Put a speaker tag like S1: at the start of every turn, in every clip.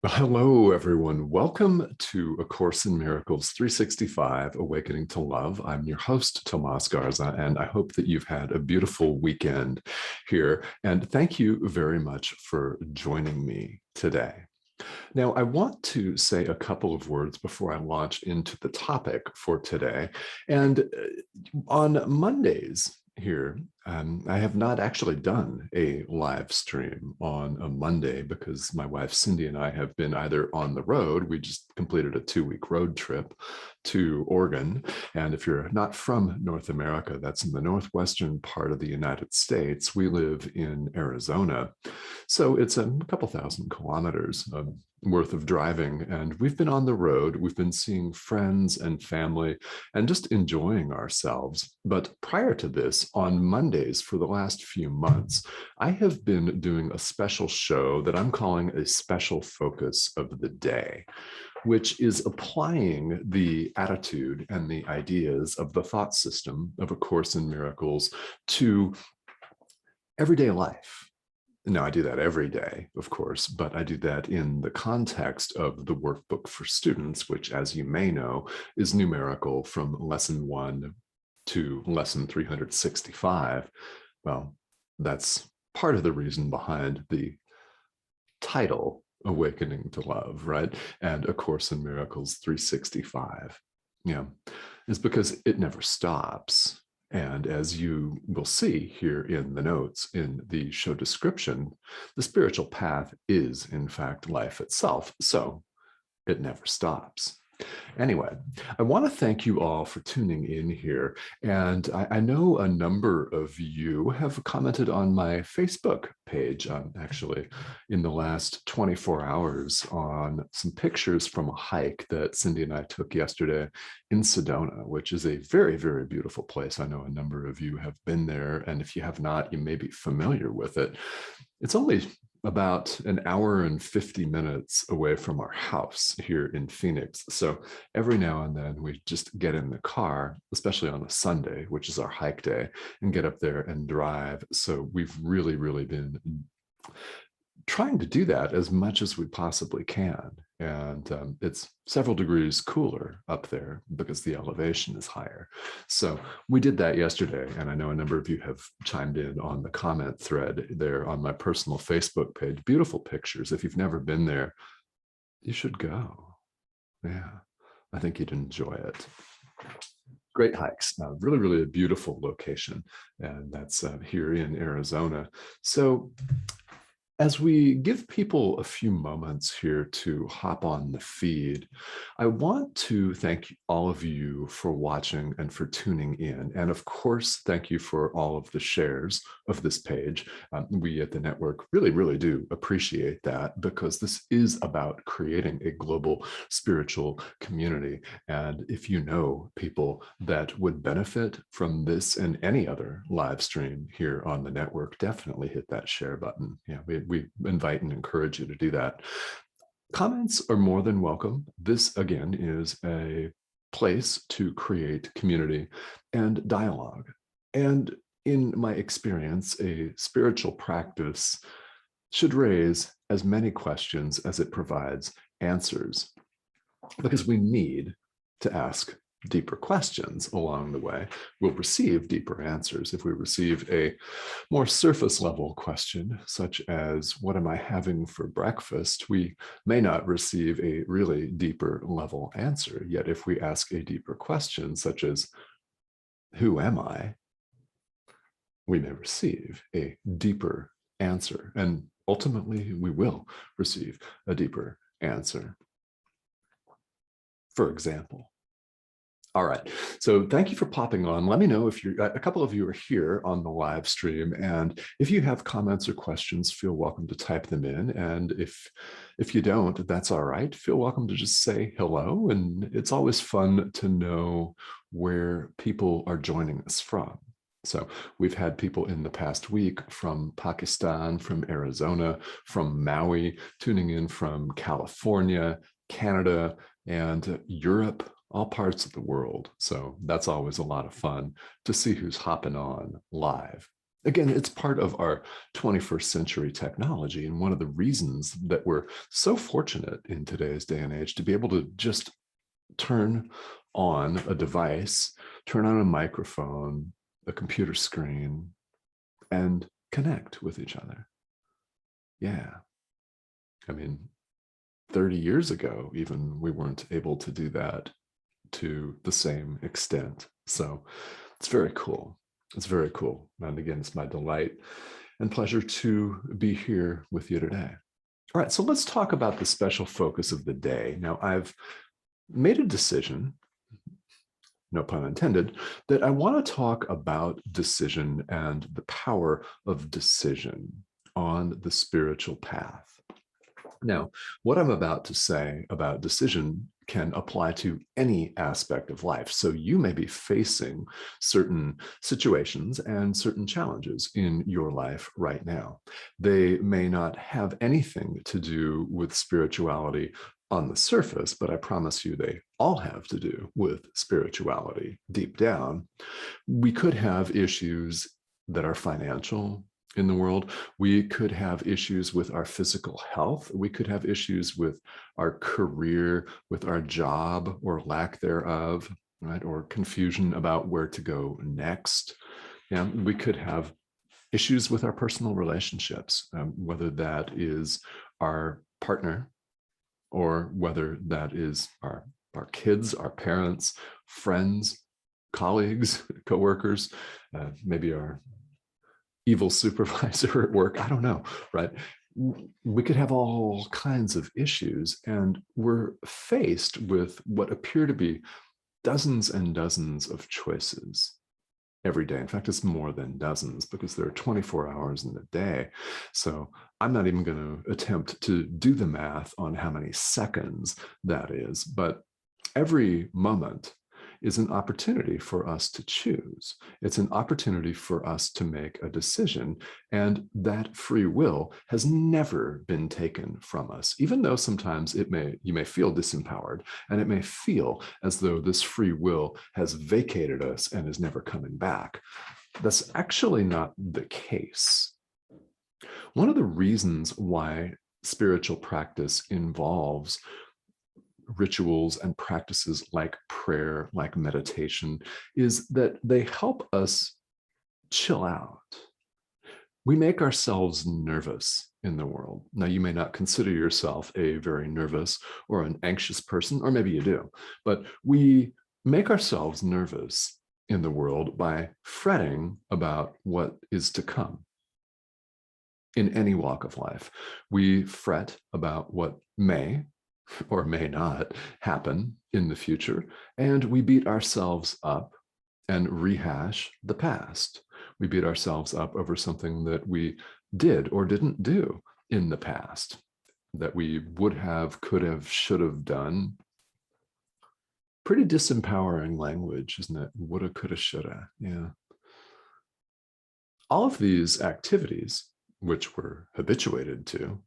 S1: Hello, everyone. Welcome to A Course in Miracles 365, Awakening to Love. I'm your host, Tomas Garza, and I hope that you've had a beautiful weekend here. And thank you very much for joining me today. Now, I want to say a couple of words before I launch into the topic for today. And on Mondays, here. I have not actually done a live stream on a Monday because my wife Cindy and I have been either on the road. We just completed a 2-week road trip to Oregon. And if you're not from North America, that's in the northwestern part of the United States. We live in Arizona. So it's a couple thousand kilometers worth of driving. And we've been on the road. We've been seeing friends and family and just enjoying ourselves. But prior to this, on Mondays for the last few months, I have been doing a special show that I'm calling a special focus of the day, which is applying the attitude and the ideas of the thought system of A Course in Miracles to everyday life. Now, I do that every day, of course, but I do that in the context of the workbook for students, which, as you may know, is numerical from lesson 1 to lesson 365. Well, that's part of the reason behind the title, Awakening to Love, right? And A Course in Miracles 365, is because it never stops. And as you will see here in the notes in the show description, the spiritual path is, in fact, life itself. So it never stops. Anyway, I want to thank you all for tuning in here. And I know a number of you have commented on my Facebook page, actually, in the last 24 hours on some pictures from a hike that Cindy and I took yesterday in Sedona, which is a very, very beautiful place. I know a number of you have been there. And if you have not, you may be familiar with it. It's only about an hour and 50 minutes away from our house here in Phoenix. So every now and then we just get in the car, especially on a Sunday, which is our hike day, and get up there and drive. So we've really, really been trying to do that as much as we possibly can. And it's several degrees cooler up there because the elevation is higher. So we did that yesterday. And I know a number of you have chimed in on the comment thread there on my personal Facebook page. Beautiful pictures. If you've never been there, you should go. Yeah, I think you'd enjoy it. Great hikes, really, really a beautiful location. And that's here in Arizona. So as we give people a few moments here to hop on the feed, I want to thank all of you for watching and for tuning in. And of course, thank you for all of the shares of this page. We at the network really, really do appreciate that because this is about creating a global spiritual community. And if you know people that would benefit from this and any other live stream here on the network, definitely hit that share button. Yeah, we invite and encourage you to do that. Comments are more than welcome. This, again, is a place to create community and dialogue. And in my experience, a spiritual practice should raise as many questions as it provides answers, because we need to ask deeper questions along the way. We'll receive deeper answers if we receive a more surface level question, such as, what am I having for breakfast? We may not receive a really deeper level answer. Yet if we ask a deeper question, such as, who am I? We may receive a deeper answer. And ultimately, we will receive a deeper answer. For example, all right. So thank you for popping on. Let me know if a couple of you are here on the live stream. And if you have comments or questions, feel welcome to type them in. And if you don't, that's all right. Feel welcome to just say hello. And it's always fun to know where people are joining us from. So we've had people in the past week from Pakistan, from Arizona, from Maui, tuning in from California, Canada, and Europe, all parts of the world. So that's always a lot of fun to see who's hopping on live. Again, it's part of our 21st century technology. And one of the reasons that we're so fortunate in today's day and age to be able to just turn on a device, turn on a microphone, a computer screen, and connect with each other. Yeah. I mean, 30 years ago, even, we weren't able to do that to the same extent. So it's very cool. It's very cool. And again, it's my delight and pleasure to be here with you today. All right, so let's talk about the special focus of the day. Now, I've made a decision, no pun intended, that I want to talk about decision and the power of decision on the spiritual path. Now, what I'm about to say about decision can apply to any aspect of life. So you may be facing certain situations and certain challenges in your life right now. They may not have anything to do with spirituality on the surface, but I promise you they all have to do with spirituality deep down. We could have issues that are financial in the world. We could have issues with our physical health. We could have issues with our career, with our job or lack thereof, right? Or confusion about where to go next. Yeah, we could have issues with our personal relationships, whether that is our partner or whether that is our kids, our parents, friends, colleagues, coworkers, maybe our evil supervisor at work. I don't know, right? We could have all kinds of issues, and we're faced with what appear to be dozens and dozens of choices every day. In fact, it's more than dozens because there are 24 hours in the day. So I'm not even going to attempt to do the math on how many seconds that is, but every moment is an opportunity for us to choose. It's an opportunity for us to make a decision. And that free will has never been taken from us, even though sometimes you may feel disempowered, and it may feel as though this free will has vacated us and is never coming back. That's actually not the case. One of the reasons why spiritual practice involves rituals and practices like prayer, like meditation, is that they help us chill out. We make ourselves nervous in the world. Now, you may not consider yourself a very nervous or an anxious person, or maybe you do, but we make ourselves nervous in the world by fretting about what is to come. In any walk of life, we fret about what may or may not happen in the future, and we beat ourselves up and rehash the past. We beat ourselves up over something that we did or didn't do in the past that we would have, could have, should have done. Pretty disempowering language, isn't it? Woulda, coulda, shoulda. Yeah. All of these activities, which we're habituated to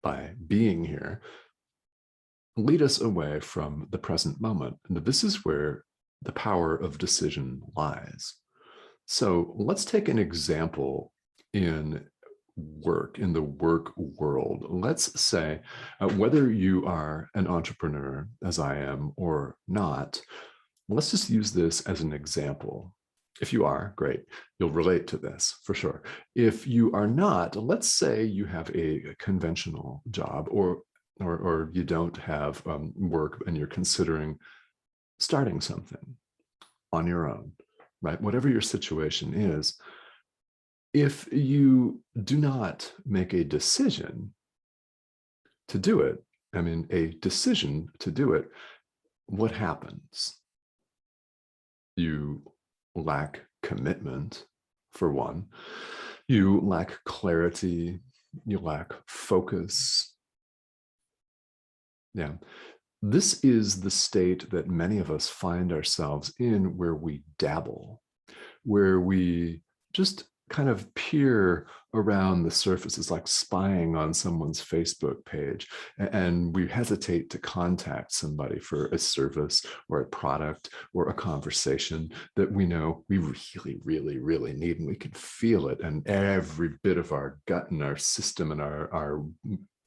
S1: by being here, lead us away from the present moment. And this is where the power of decision lies. So let's take an example in work, in the work world. Let's say whether you are an entrepreneur, as I am, or not, let's just use this as an example. If you are, great, you'll relate to this for sure. If you are not, let's say you have a conventional job, or you don't have work and you're considering starting something on your own, right? Whatever your situation is, if you do not make a decision to do it, what happens? You lack commitment, for one. You lack clarity. You lack focus. Yeah. This is the state that many of us find ourselves in, where we dabble, where we just kind of peer around the surface. It's like spying on someone's Facebook page, and we hesitate to contact somebody for a service or a product or a conversation that we know we really, really, really need, and we can feel it, and every bit of our gut and our system and our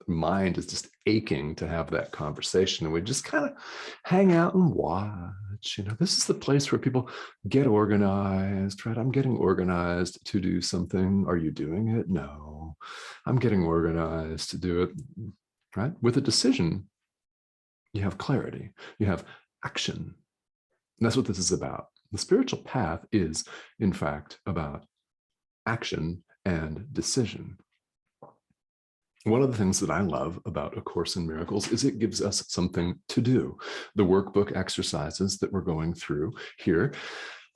S1: mind is just aching to have that conversation, and we just kind of hang out and watch. This is the place where people get organized, right? I'm getting organized to do something. Are you doing it? No, I'm getting organized to do it, right? With a decision, you have clarity, you have action. And that's what this is about. The spiritual path is, in fact, about action and decision. One of the things that I love about A Course in Miracles is it gives us something to do. The workbook exercises that we're going through here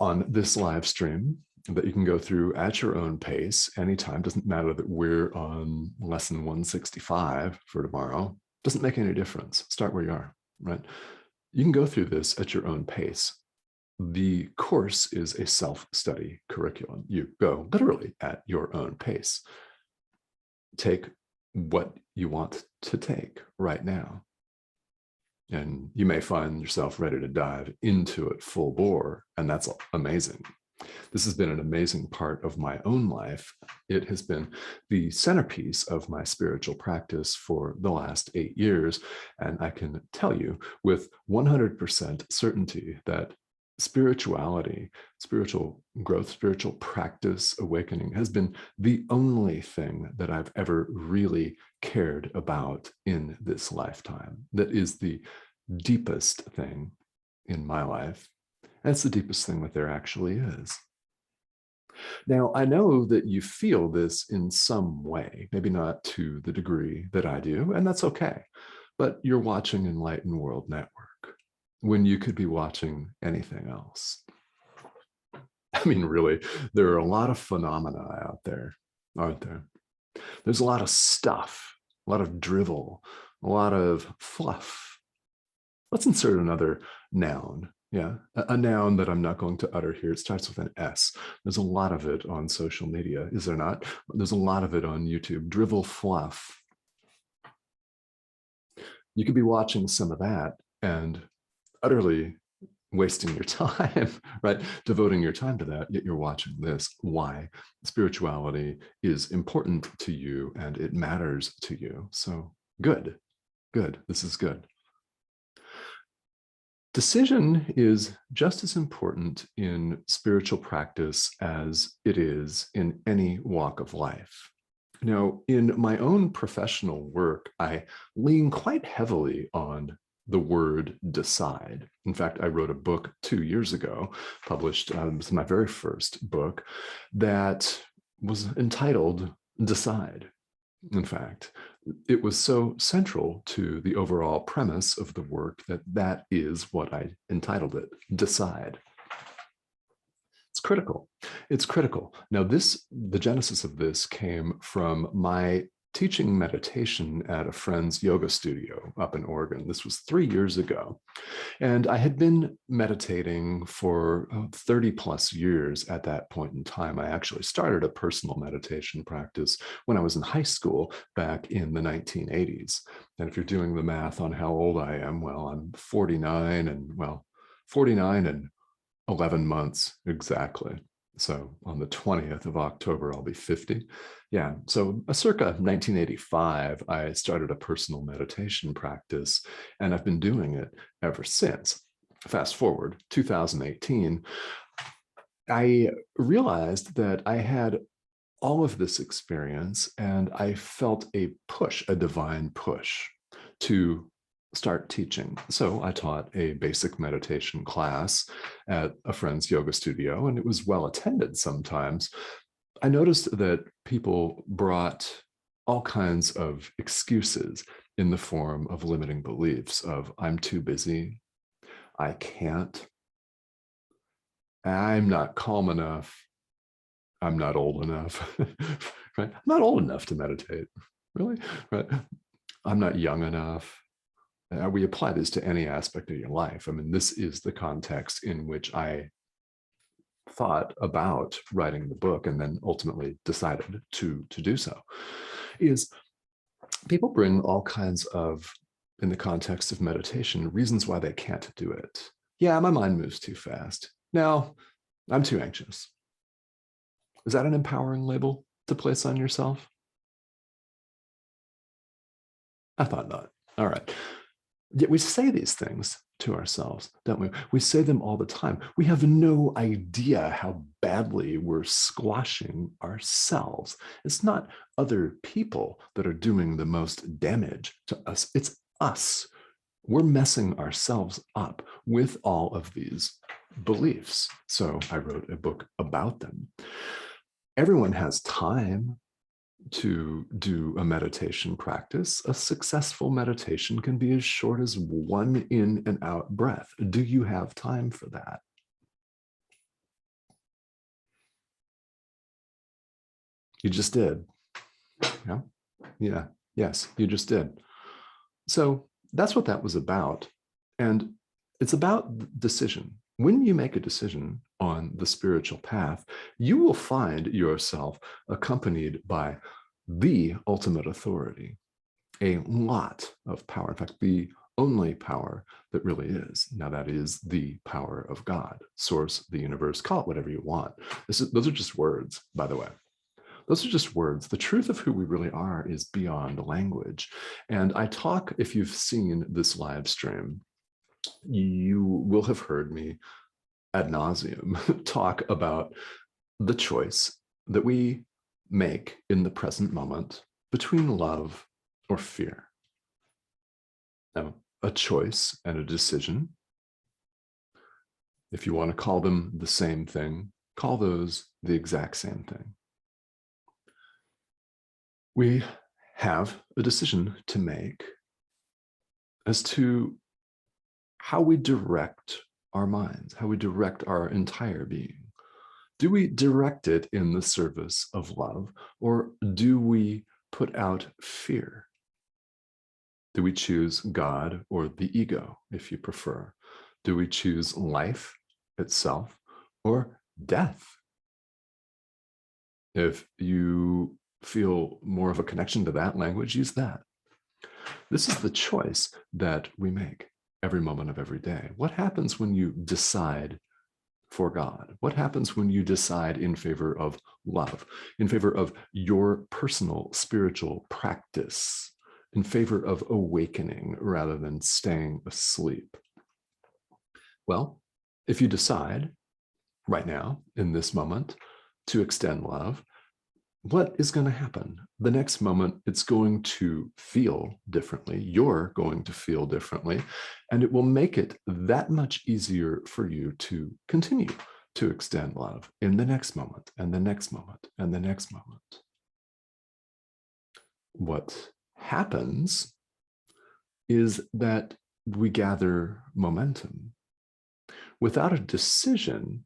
S1: on this live stream that you can go through at your own pace anytime. Doesn't matter that we're on lesson 165 for tomorrow. Doesn't make any difference. Start where you are, right? You can go through this at your own pace. The course is a self-study curriculum. You go literally at your own pace. Take what you want to take right now. And you may find yourself ready to dive into it full bore, and that's amazing. This has been an amazing part of my own life. It has been the centerpiece of my spiritual practice for the last 8 years. And I can tell you with 100% certainty that spirituality, spiritual growth, spiritual practice, awakening has been the only thing that I've ever really cared about in this lifetime. That is the deepest thing in my life. That's the deepest thing that there actually is. Now, I know that you feel this in some way, maybe not to the degree that I do, and that's okay. But you're watching Enlightened World Network when you could be watching anything else. I mean, really, there are a lot of phenomena out there, aren't there? There's a lot of stuff, a lot of drivel, a lot of fluff. Let's insert another noun. Yeah, a noun that I'm not going to utter here. It starts with an S. There's a lot of it on social media, is there not? There's a lot of it on YouTube. Drivel, fluff. You could be watching some of that and utterly wasting your time, right? Devoting your time to that, yet you're watching this. Why? Spirituality is important to you and it matters to you. So good, good. This is good. Decision is just as important in spiritual practice as it is in any walk of life. Now, in my own professional work, I lean quite heavily on the word decide. In fact, I wrote a book 2 years ago, published, it was my very first book, that was entitled Decide. In fact, it was so central to the overall premise of the work that that is what I entitled it, Decide. It's critical. It's critical. Now, the genesis of this came from my teaching meditation at a friend's yoga studio up in Oregon. This was 3 years ago. And I had been meditating for 30 plus years at that point in time. I actually started a personal meditation practice when I was in high school back in the 1980s. And if you're doing the math on how old I am, well, I'm 49 and 11 months exactly. So on the 20th of October, I'll be 50. Yeah, so circa 1985, I started a personal meditation practice, and I've been doing it ever since. Fast forward, 2018, I realized that I had all of this experience, and I felt a push, a divine push to start teaching. So I taught a basic meditation class at a friend's yoga studio, and it was well attended sometimes. I noticed that people brought all kinds of excuses in the form of limiting beliefs of I'm too busy, I can't, I'm not calm enough, I'm not old enough, right? I'm not old enough to meditate, really, right? I'm not young enough. We apply this to any aspect of your life. I mean, this is the context in which I thought about writing the book and then ultimately decided to do so, is people bring all kinds of, in the context of meditation, reasons why they can't do it. Yeah, my mind moves too fast. No, I'm too anxious. Is that an empowering label to place on yourself? I thought not. All right. Yet we say these things to ourselves, don't we? We say them all the time. We have no idea how badly we're squashing ourselves. It's not other people that are doing the most damage to us. It's us. We're messing ourselves up with all of these beliefs. So I wrote a book about them. Everyone has time to do a meditation practice. A successful meditation can be as short as 1 in and out breath. Do you have time for that? You just did. Yeah. Yeah. Yes, you just did. So that's what that was about. And it's about decision. When you make a decision on the spiritual path, you will find yourself accompanied by the ultimate authority, a lot of power. In fact, the only power that really is. Now, that is the power of God, source, the universe, call it whatever you want. Those are just words, by the way. Those are just words. The truth of who we really are is beyond language. And I talk, if you've seen this live stream, you will have heard me ad nauseum talk about the choice that we make in the present moment between love or fear. Now, a choice and a decision, if you want to call them the same thing, call those the exact same thing. We have a decision to make as to how we direct our minds, how we direct our entire being. Do we direct it in the service of love, or do we put out fear? Do we choose God or the ego, if you prefer? Do we choose life itself or death? If you feel more of a connection to that language, use that. This is the choice that we make every moment of every day. What happens when you decide for God? What happens when you decide in favor of love, in favor of your personal spiritual practice, in favor of awakening rather than staying asleep? Well, if you decide right now, in this moment, to extend love, what is going to happen? The next moment, it's going to feel differently. You're going to feel differently, and it will make it that much easier for you to continue to extend love in the next moment, and the next moment, and the next moment. What happens is that we gather momentum. Without a decision,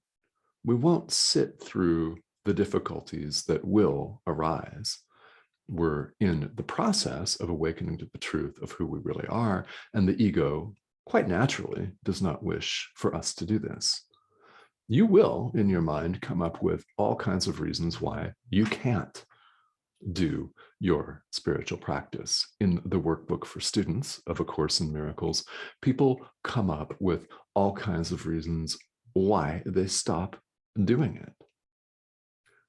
S1: we won't sit through the difficulties that will arise. We're in the process of awakening to the truth of who we really are, and the ego, quite naturally, does not wish for us to do this. You will, in your mind, come up with all kinds of reasons why you can't do your spiritual practice. In the workbook for students of A Course in Miracles, people come up with all kinds of reasons why they stop doing it.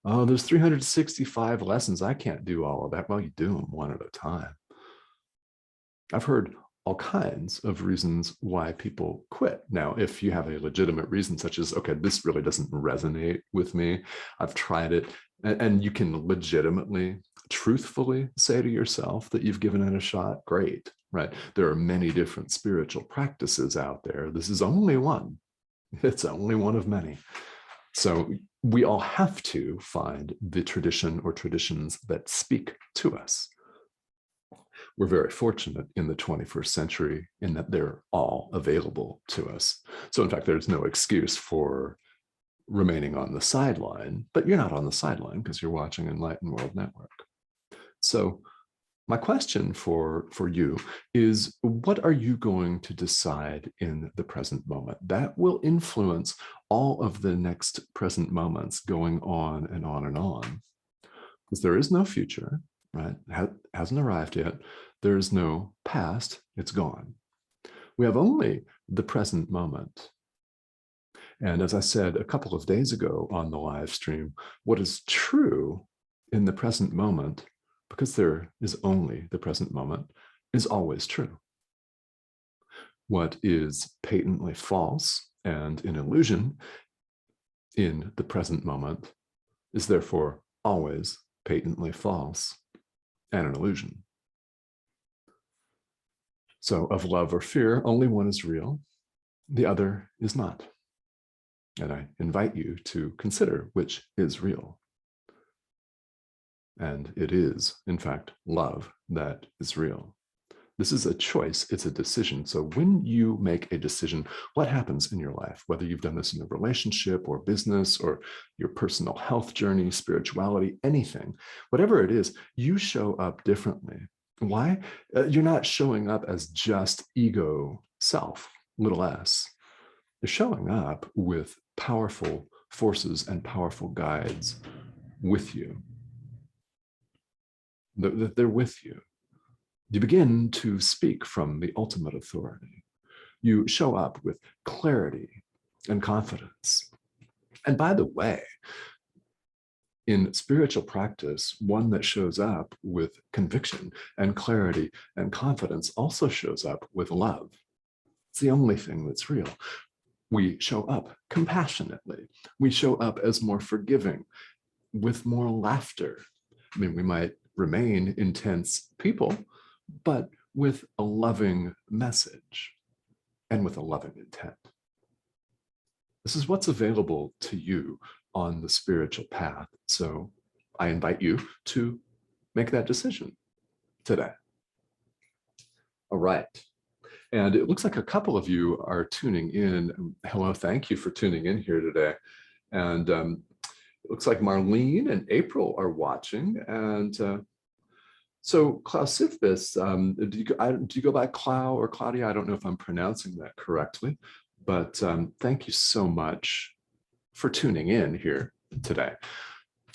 S1: Oh, there's 365 lessons. I can't do all of that. Well, you do them one at a time. I've heard all kinds of reasons why people quit. Now, if you have a legitimate reason, such as, okay, this really doesn't resonate with me, I've tried it, and you can legitimately, truthfully say to yourself that you've given it a shot, great, right? There are many different spiritual practices out there. This is only one. It's only one of many. So we all have to find the tradition or traditions that speak to us. We're very fortunate in the 21st century in that they're all available to us. So in fact, there's no excuse for remaining on the sideline, but you're not on the sideline because you're watching Enlightened World Network. So My question for you is, what are you going to decide in the present moment? That will influence all of the next present moments going on and on and on. Because there is no future, right? Hasn't arrived yet. There's no past, it's gone. We have only the present moment. And as I said a couple of days ago on the live stream, what is true in the present moment, because there is only the present moment, is always true. What is patently false and an illusion in the present moment is therefore always patently false and an illusion. So of love or fear, only one is real, the other is not. And I invite you to consider which is real. And it is, in fact, love that is real. This is a choice, it's a decision. So when you make a decision, what happens in your life, whether you've done this in a relationship or business or your personal health journey, spirituality, anything, whatever it is, you show up differently. Why? You're not showing up as just ego self, little s. You're showing up with powerful forces and powerful guides with you. They're with you. You begin to speak from the ultimate authority. You show up with clarity and confidence. And by the way, in spiritual practice, one that shows up with conviction and clarity and confidence also shows up with love. It's the only thing that's real. We show up compassionately. We show up as more forgiving, with more laughter. I mean, we might remain intense people, but with a loving message and with a loving intent. This is what's available to you on the spiritual path. So I invite you to make that decision today. All right. And it looks like a couple of you are tuning in. Hello, thank you for tuning in here today. And it looks like Marlene and April are watching. And so Clausifus, do you go by Clau or Claudia? I don't know if I'm pronouncing that correctly, but thank you so much for tuning in here today.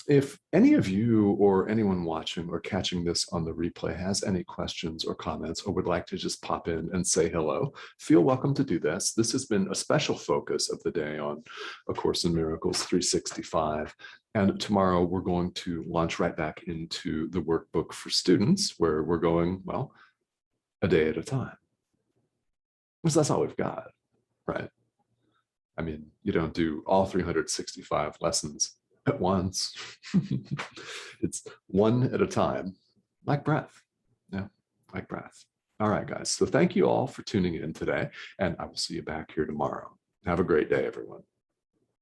S1: If any of you or anyone watching or catching this on the replay has any questions or comments or would like to just pop in and say hello, feel welcome to do this. This has been a special focus of the day on A Course in Miracles 365. And tomorrow we're going to launch right back into the workbook for students where we're going, well, a day at a time. Because that's all we've got, right? I mean, you don't do all 365 lessons at once. It's one at a time, like breath. Yeah, like breath. All right, guys. So thank you all for tuning in today, and I will see you back here tomorrow. Have a great day, everyone.